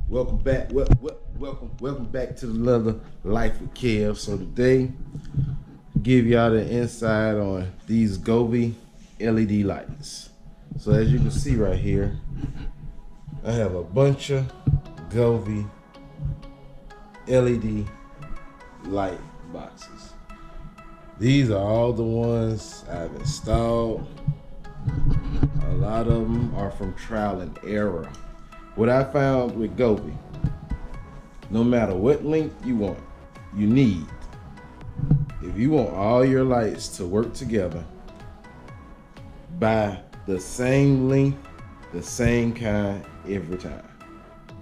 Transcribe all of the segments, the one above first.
Welcome back. Welcome back to another Life with Kev. So today, give y'all the insight on these Govee LED lights. So as you can see right here, I have a bunch of Govee LED light boxes. These are all the ones I've installed. A lot of them are from trial and error. What I found with Govee, no matter what length you need, if you want all your lights to work together, buy the same length, the same kind every time.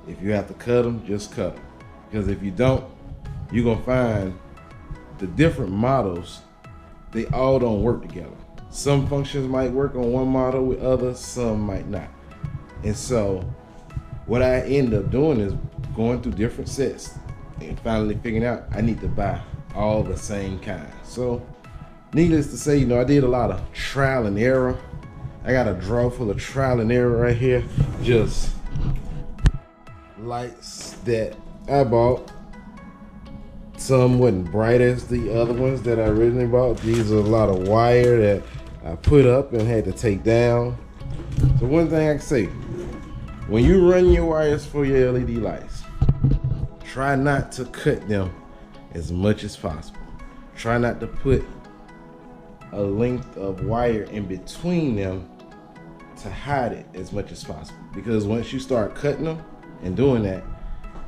If you have to cut them, just cut them. Because if you don't, you're gonna find the different models, they all don't work together. Some functions might work on one model with others, some might not. And so what I end up doing is going through different sets and finally figuring out I need to buy all the same kind. So needless to say, I did a lot of trial and error. I got a drawer full of trial and error right here. Just lights that I bought. Some wasn't bright as the other ones that I originally bought. These are a lot of wire that I put up and had to take down. So one thing I can say, when you run your wires for your LED lights, try not to cut them as much as possible. Try not to put a length of wire in between them to hide it as much as possible. Because once you start cutting them and doing that,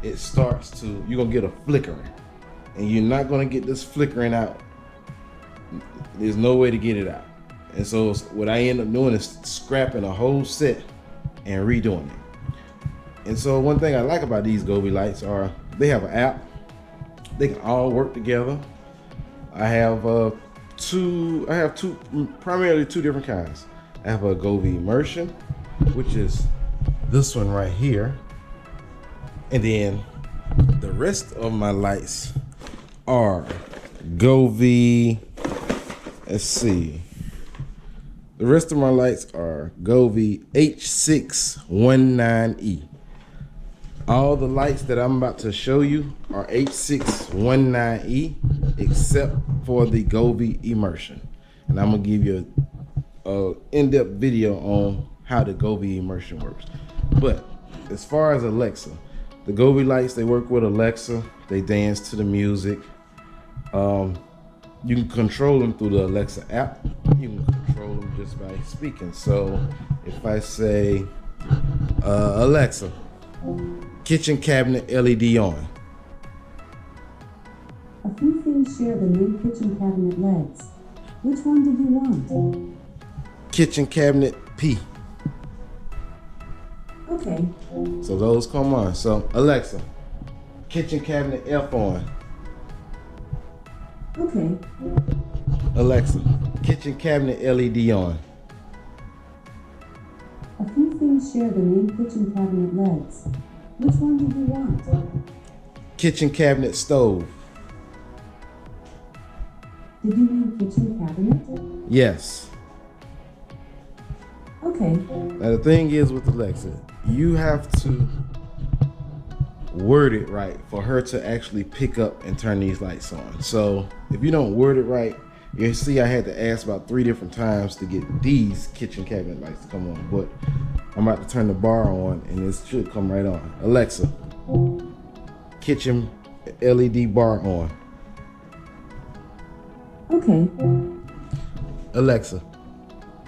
it starts to, you're gonna get a flickering. And you're not gonna get this flickering out. There's no way to get it out. And so what I end up doing is scrapping a whole set and redoing it. And so one thing I like about these Govee lights are they have an app. They can all work together. I have primarily two different kinds. I have a Govee Immersion, which is this one right here. And then the rest of my lights are Govee, let's see. The rest of my lights are Govee H619E. All the lights that I'm about to show you are H619E, except for the Govee Immersion. And I'm gonna give you a in-depth video on how the Govee Immersion works. But as far as Alexa, the Govee lights, they work with Alexa. They dance to the music. You can control them through the Alexa app. You can control them just by speaking. So if I say, Alexa, kitchen cabinet LED on. A few things share the main kitchen cabinet legs. Which one did you want? Kitchen cabinet P. Okay. So those come on. So Alexa, kitchen cabinet F on. Okay. Alexa, kitchen cabinet LED on. A few things share the main kitchen cabinet legs. Which one did you want? Kitchen cabinet stove. Did you mean kitchen cabinet? Yes. Okay. Now the thing is with Alexa, you have to word it right for her to actually pick up and turn these lights on. So if you don't word it right, you see I had to ask about 3 different times to get these kitchen cabinet lights to come on. But I'm about to turn the bar on and it should come right on. Alexa, kitchen LED bar on. Okay. Alexa,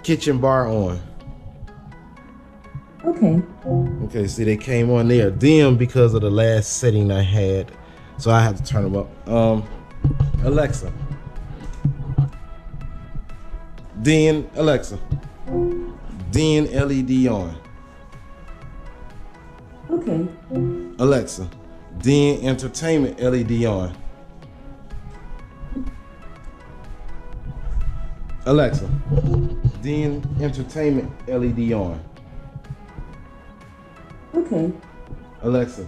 kitchen bar on. Okay. Okay, see they came on there dim because of the last setting I had. So I have to turn them up. Alexa. Alexa. LED on. Okay. Alexa. Entertainment LED on. Alexa. Entertainment LED on. Okay. Alexa.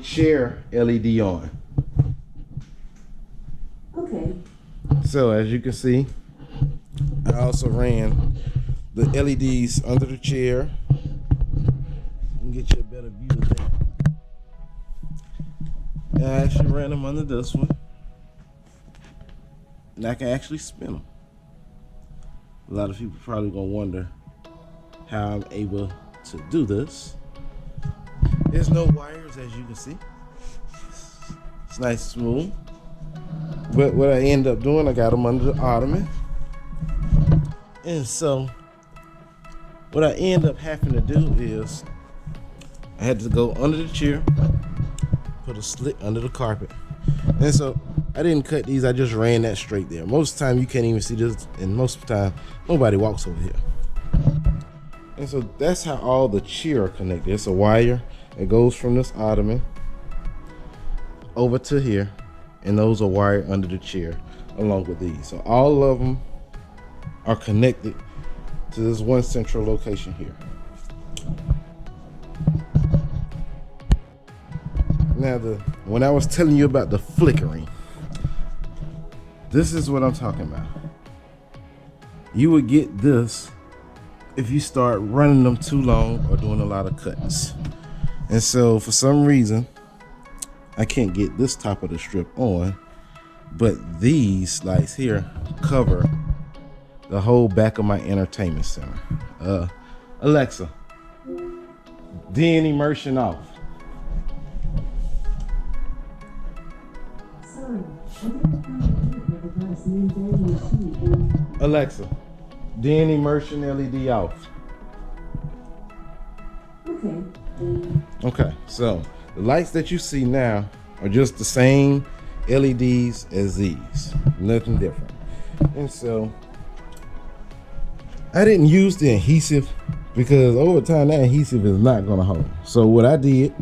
Chair LED on. Okay. So as you can see, I also ran the LEDs under the chair can get you a better view of that. And I actually ran them under this one. And I can actually spin them. A lot of people probably gonna wonder how I'm able to do this. There's no wires, as you can see. It's nice and smooth. But what I end up doing, I got them under the ottoman. And so what I end up having to do is I had to go under the chair, put a slit under the carpet. And so I didn't cut these, I just ran that straight there. Most of the time you can't even see this, and most of the time nobody walks over here. And so that's how all the chair are connected. It's a wire that goes from this ottoman over to here, and those are wired under the chair along with these. So all of them are connected to this one central location here. Now, when I was telling you about the flickering, this is what I'm talking about. You would get this if you start running them too long or doing a lot of cuts. And so for some reason, I can't get this top of the strip on, but these lights here cover the whole back of my entertainment center. Alexa, DN immersion off. Sorry, I didn't find a device named Daily Machine. Alexa, DN immersion LED off. Okay. Okay, so the lights that you see now are just the same LEDs as these, nothing different. And so I didn't use the adhesive because over time that adhesive is not gonna hold. So what I did,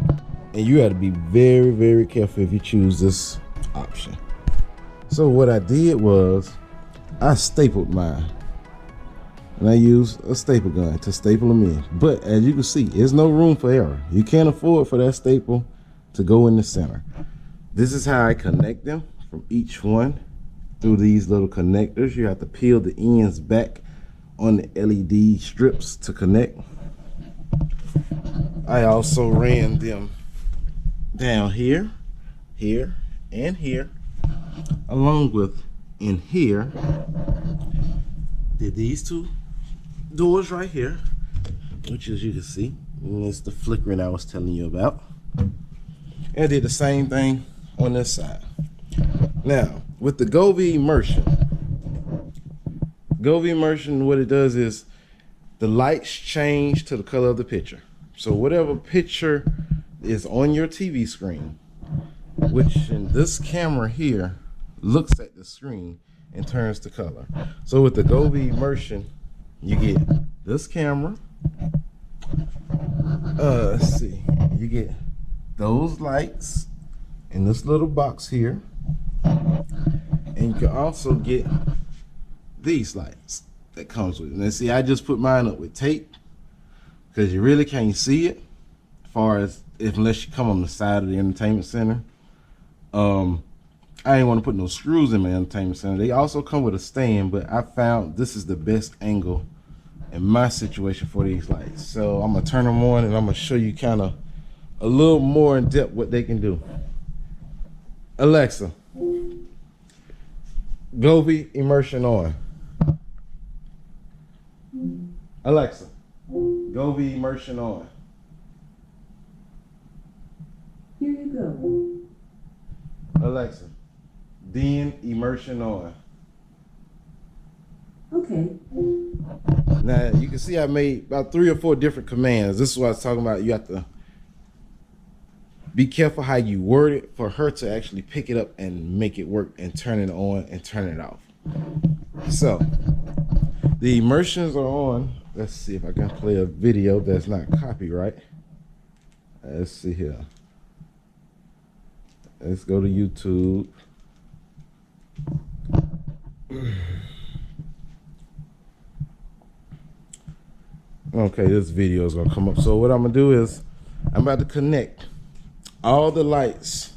and you have to be very, very careful if you choose this option. So what I did was I stapled mine. And I used a staple gun to staple them in. But as you can see, there's no room for error. You can't afford for that staple to go in the center. This is how I connect them from each one through these little connectors. You have to peel the ends back on the LED strips to connect. I also ran them down here, here, and here, along with in here. Did these two doors right here, which as you can see, it's the flickering I was telling you about. And I did the same thing on this side. Now, with the Govee immersion, what it does is the lights change to the color of the picture. So whatever picture is on your TV screen, which in this camera here looks at the screen and turns to color. So with the Govee immersion, you get this camera. Let's see. You get those lights in this little box here. And you can also get these lights that comes with it. And see, I just put mine up with tape because you really can't see it as far as unless you come on the side of the entertainment center. I didn't want to put no screws in my entertainment center. They also come with a stand, but I found this is the best angle in my situation for these lights. So I'm gonna turn them on and I'm gonna show you kind of a little more in depth what they can do. Alexa, Govee immersion on. Alexa, Govee immersion on. Here you go. Alexa, DN immersion on. Okay. Now you can see I made about 3 or 4 different commands. This is what I was talking about. You have to be careful how you word it for her to actually pick it up and make it work and turn it on and turn it off. So the immersions are on. Let's see if I can play a video that's not copyright. Let's see here. Let's go to YouTube. Okay, this video is gonna come up. So what I'm gonna do is I'm about to connect all the lights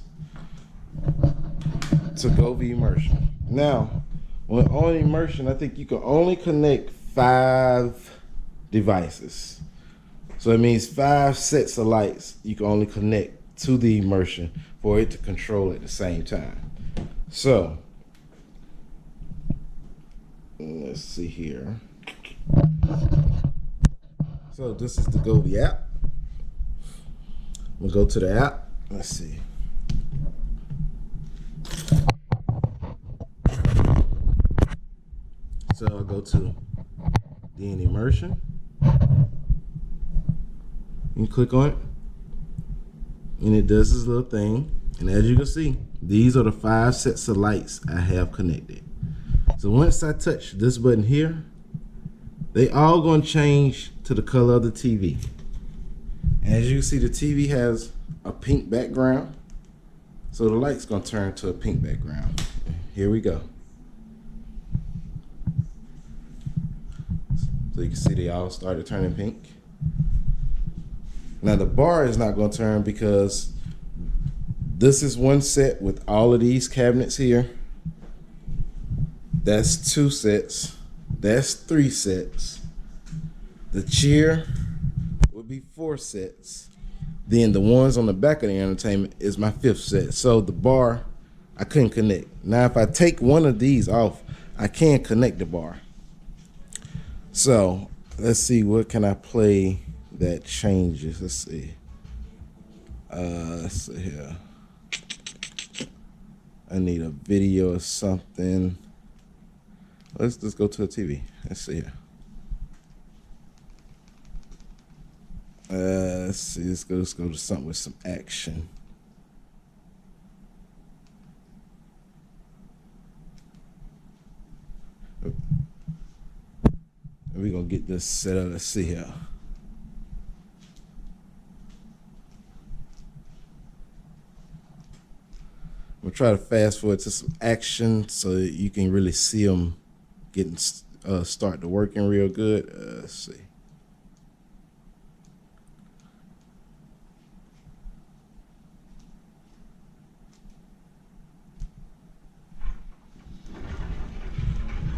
to Govee immersion. Now, when on immersion, I think you can only connect 5 devices. So it means 5 sets of lights you can only connect to the immersion for it to control at the same time. So let's see here. So this is the Govee app. We'll go to the app. Let's see. So I'll go to the immersion. You click on it, and it does this little thing. And as you can see, these are the 5 sets of lights I have connected. So once I touch this button here, they all gonna change to the color of the TV. And as you can see, the TV has a pink background, so the light's gonna turn to a pink background. Here we go. So you can see they all started turning pink. Now the bar is not going to turn because this is one set with all of these cabinets here. That's 2 sets. That's 3 sets. The chair would be 4 sets. Then the ones on the back of the entertainment is my 5th set. So the bar, I couldn't connect. Now if I take one of these off, I can connect the bar. So let's see, what can I play that changes? Let's see. Let's see here. I need a video or something. Let's just go to the TV. Let's see here. Let's see. Let's go to something with some action. We're gonna get this set up. Let's see here. I'm gonna try to fast forward to some action so that you can really see them getting start to working real good. Let's see.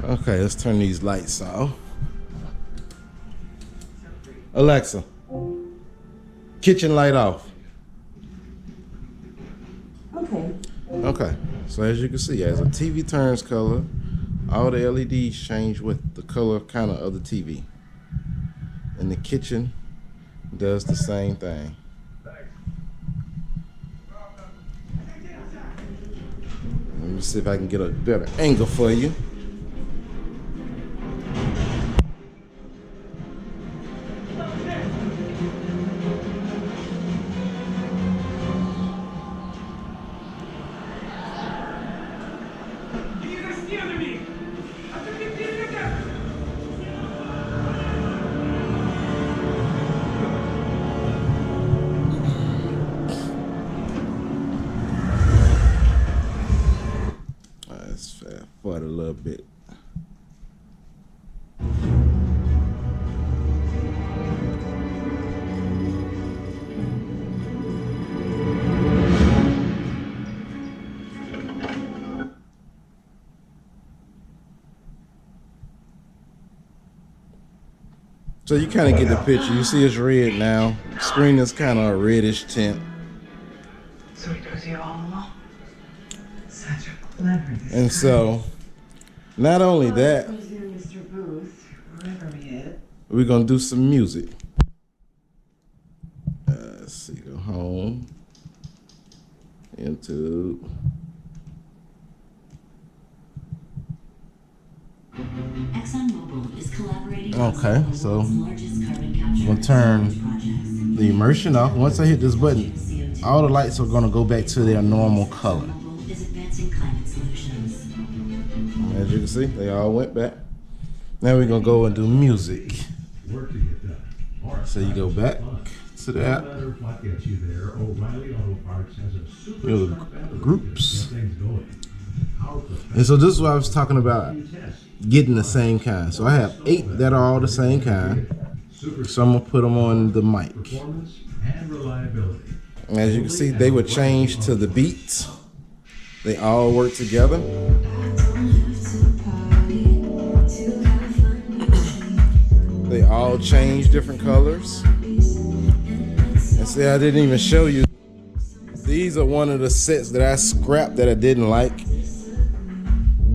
Okay, let's turn these lights off. Alexa, kitchen light off. Okay. Okay, so as you can see, as a TV turns color, all the LEDs change with the color kind of the TV. And the kitchen does the same thing. Let me see if I can get a better angle for you. Let's fast forward a little bit. So you kind of get the picture. You see it's red now. Screen is kind of a reddish tint. So it was you all along. Such a clever. And so, not only that, Mr. Booth, wherever he is. we're gonna do some music. Let's see, go home, YouTube. ExxonMobil is collaborating Okay, on so the world's largest carbon capture I'm gonna turn projects. the immersion off. Once I hit this button, all the lights are gonna go back to their normal color. ExxonMobil is advancing climate solutions. As you can see, they all went back. Now we're gonna go and do music. Work to get done. So you go back to the app. No matter what gets you there, O'Reilly Auto Parts has a super Go to sharp ability groups. to get things going. Our And so this is what I was talking about, getting the same kind. So I have 8 that are all the same kind. So I'm gonna put them on the mic. performance and reliability. As you can see, they would change to the beats. They all work together. They all change different colors. And see, I didn't even show you. These are one of the sets that I scrapped that I didn't like.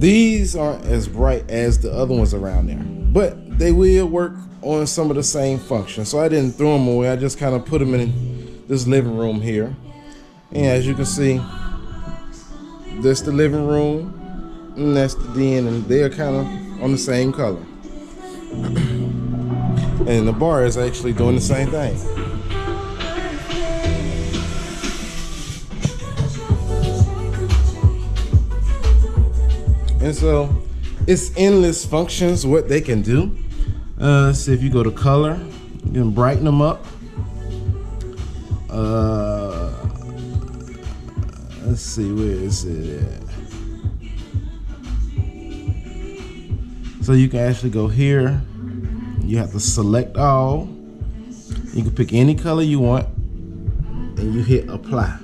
These aren't as bright as the other ones around there, but they will work on some of the same functions. So I didn't throw them away. I just kind of put them in this living room here. And as you can see, that's the living room and that's the den, and they're kind of on the same color. And the bar is actually doing the same thing. And so it's endless functions what they can do. Let's see, if you go to color, you can brighten them up. Let's see, where is it at? So you can actually go here. You have to select all. You can pick any color you want and you hit apply.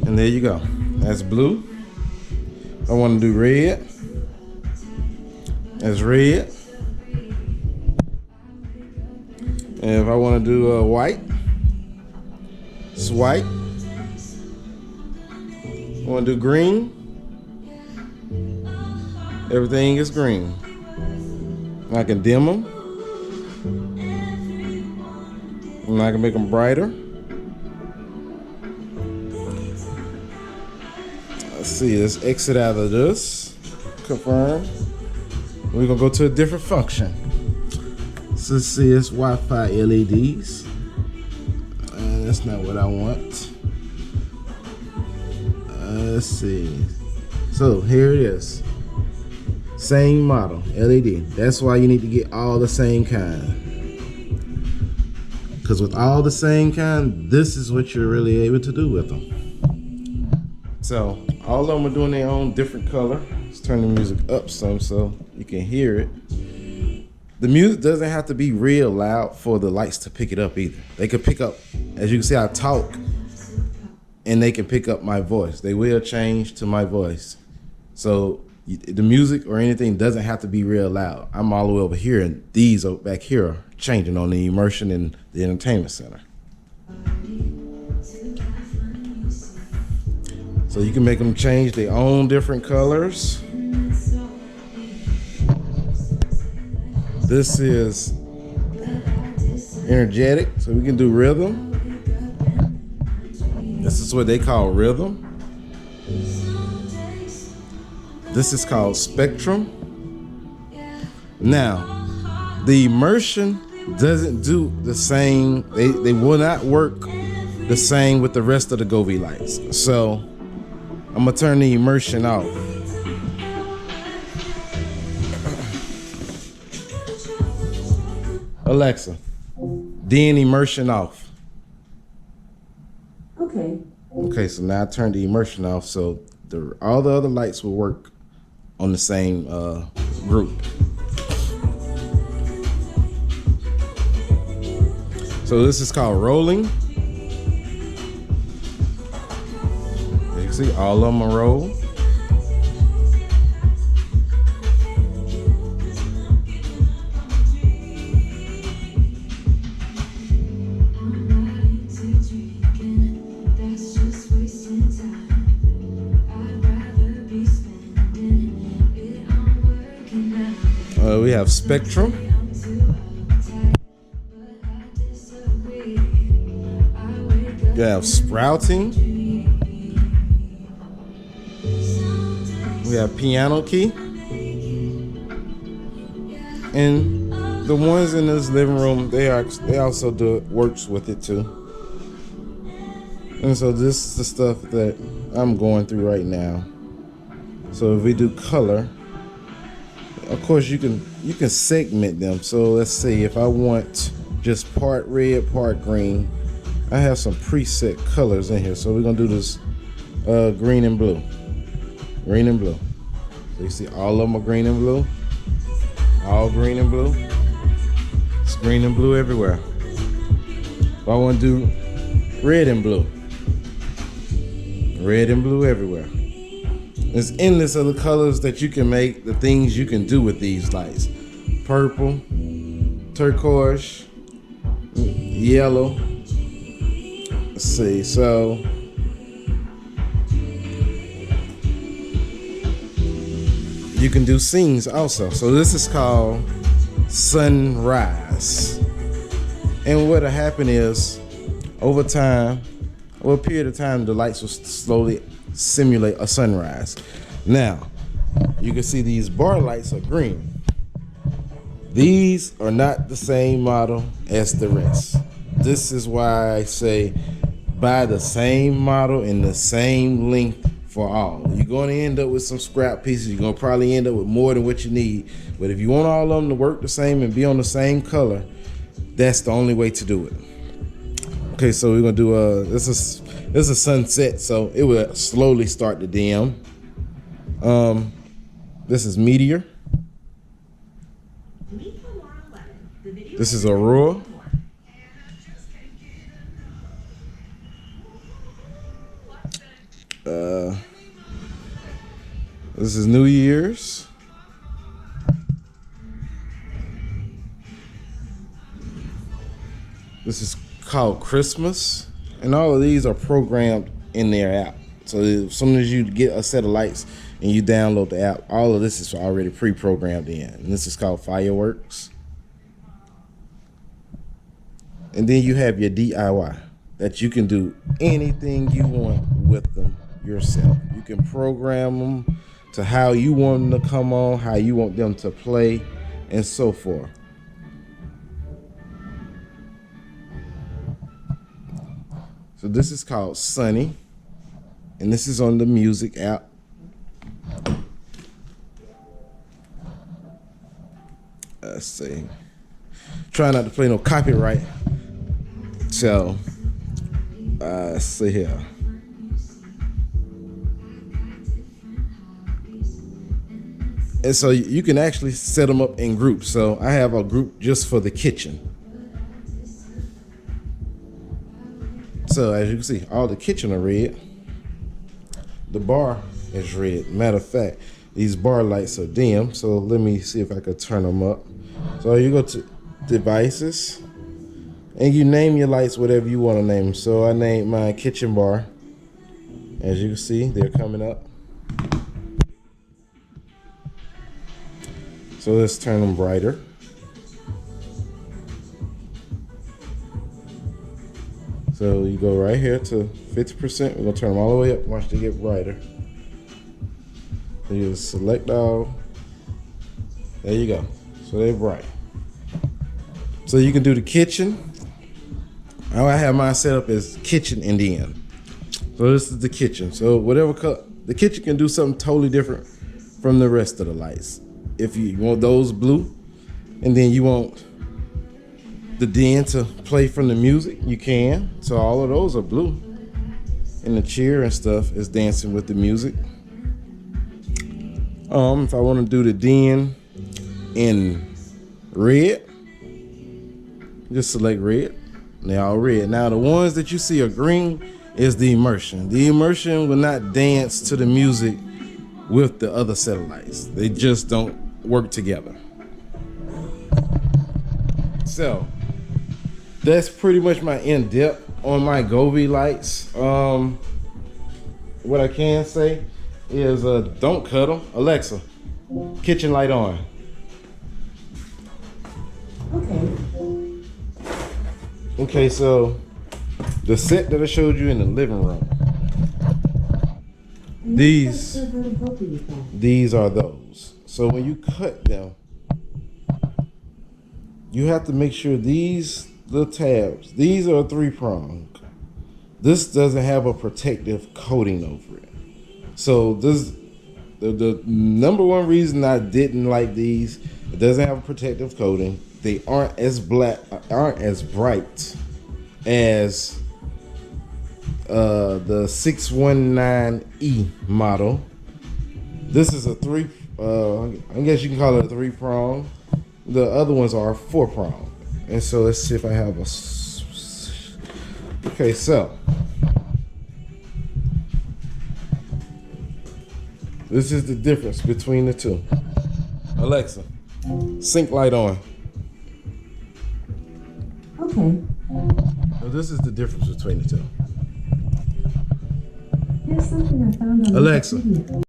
And there you go. That's blue. I want to do red. That's red. And if I want to do white, it's white. I want to do green. Everything is green. I can dim them. And I can make them brighter. Let's see, let's exit out of this. Confirm. We're gonna go to a different function. So let's see, it's Wi-Fi LEDs. That's not what I want. Let's see. So here it is. Same model, LED. That's why you need to get all the same kind. Because with all the same kind, this is what you're really able to do with them. So all of them are doing their own different color. Let's turn the music up some so you can hear it. The music doesn't have to be real loud for the lights to pick it up either. They could pick up, as you can see, I talk, and they can pick up my voice. They will change to my voice. So the music or anything doesn't have to be real loud. I'm all the way over here, and these are back here are changing on the immersion in the entertainment center. So you can make them change their own different colors. This is energetic, so we can do rhythm. This is what they call rhythm. This is called spectrum. Now, the immersion doesn't do the same. They will not work the same with the rest of the Govee lights. So I'm gonna turn the immersion off. Alexa, den immersion off. Okay. Okay, so now I turned the immersion off, so all the other lights will work on the same group. So this is called rolling. You can see all of them are roll. We have spectrum. You have sprouting. We have piano key. And the ones in this living room, they also do works with it too. And so this is the stuff that I'm going through right now. So if we do color, of course you can segment them. So let's see, if I want just part red, part green, I have some preset colors in here. So we're gonna do this green and blue. Green and blue. So you see all of them are green and blue. All green and blue. It's green and blue everywhere. If I want to do red and blue. Red and blue everywhere. There's endless other colors that you can make, the things you can do with these lights. Purple, turquoise, yellow. Let's see, so you can do scenes also. So this is called sunrise. And what'll happen is, over time, over a period of time, the lights will slowly simulate a sunrise. Now, you can see these bar lights are green. These are not the same model as the rest. This is why I say buy the same model and the same length for all. You're going to end up with some scrap pieces. You're going to probably end up with more than what you need. But if you want all of them to work the same and be on the same color, that's the only way to do it. Okay, so we're going to do this is a sunset, so it will slowly start to dim. This is Meteor. This is Aurora. This is New Year's. This is called Christmas. And all of these are programmed in their app. So as soon as you get a set of lights and you download the app, all of this is already pre-programmed in. And this is called Fireworks. And then you have your DIY that you can do anything you want with them yourself. You can program them to how you want them to come on, how you want them to play, and so forth. So this is called Sunny, and this is on the music app. Let's see. Try not to play no copyright. So, let's see here. And so you can actually set them up in groups. So I have a group just for the kitchen. So as you can see, all the kitchen are red. The bar is red. Matter of fact, these bar lights are dim. So let me see if I could turn them up. So you go to devices and you name your lights whatever you want to name them. So I named my kitchen bar As you can see, they're coming up. So let's turn them brighter. So you go right here to 50%. We're gonna turn them all the way up. Watch they get brighter. So you just select all. There you go. So they're bright. So you can do the kitchen. How I have mine set up as kitchen and then. So this is the kitchen. So whatever color, the kitchen can do something totally different from the rest of the lights. If you want those blue, and then you want the den to play from the music, you can. So all of those are blue. And the chair and stuff is dancing with the music. If I want to do the den in red, just select red. They're all red. Now the ones that you see are green is the immersion. The immersion will not dance to the music with the other satellites. They just don't work together. So that's pretty much my in-depth on my Govee lights. What I can say is don't cut them. Alexa, kitchen light on. Okay. Okay, so the set that I showed you in the living room, And These- what kind of Govee you found? these are those. So when you cut them, you have to make sure these little tabs, these are 3-prong. This doesn't have a protective coating over it. So this, the number one reason I didn't like these, it doesn't have a protective coating. They aren't as aren't as bright as the 619E model. This is a I guess you can call it a 3-prong. The other ones are 4-prong. And so let's see if I have okay, so this is the difference between the two. Alexa, sink light on. Okay. So this is the difference between the two. Here's something I found on Alexa. Wikipedia.